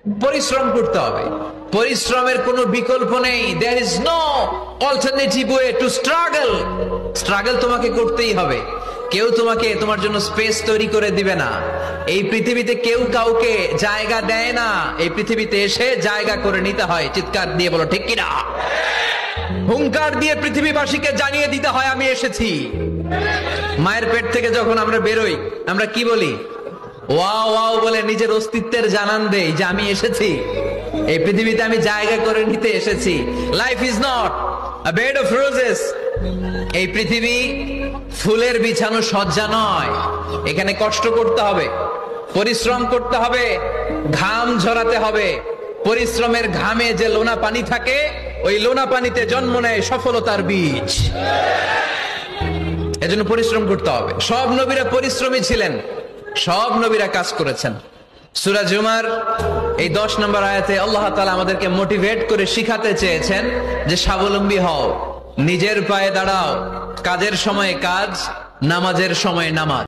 পরিশ্রম করতে হবে, পরিশ্রমের কোনো বিকল্প নেই। There is no alternative way to struggle. Struggle তোমাকে করতেই হবে। কেউ তোমাকে তোমার জন্য স্পেস তৈরি করে দিবে না। এই পৃথিবীতে কেউ কাউকে জায়গা দেয় না, এই পৃথিবীতে এসে জায়গা করে নিতে হয়। চিৎকার দিয়ে বলো ঠিক কিনা। হুঙ্কার দিয়ে পৃথিবীবাসীকে জানিয়ে দিতে হয় আমি এসেছি। মায়ের পেট থেকে যখন আমরা বেরোই, আমরা কি বলি? ওয়াও ওয়াও বলে নিজের অস্তিত্বের জানান দেই যে আমি এসেছি, এই পৃথিবীতে আমি জায়গা করে নিতে এসেছি। Life is not a bed of roses. এই পৃথিবী ফুলের বিছানো সজ্জা নয়। এখানে কষ্ট করতে হবে, পরিশ্রম করতে হবে, ঘাম ঝরাতে হবে। পরিশ্রমের ঘামে যে লোনা পানি থাকে, ওই লোনা পানিতে জন্ম নেয় সফলতার বীজ। এজন্য পরিশ্রম করতে হবে। সব নবীরা পরিশ্রমী ছিলেন, সব নবীরা কাজ করেছেন। সূরা জুমার এই 10 নম্বর আয়াতে আল্লাহ তাআলা আমাদেরকে মোটিভেট করে শিখাতে চেয়েছেন যে স্বাবলম্বী হও, নিজের পায়ে দাঁড়াও, কাজের সময়ে কাজ, নামাজের সময় নামাজ।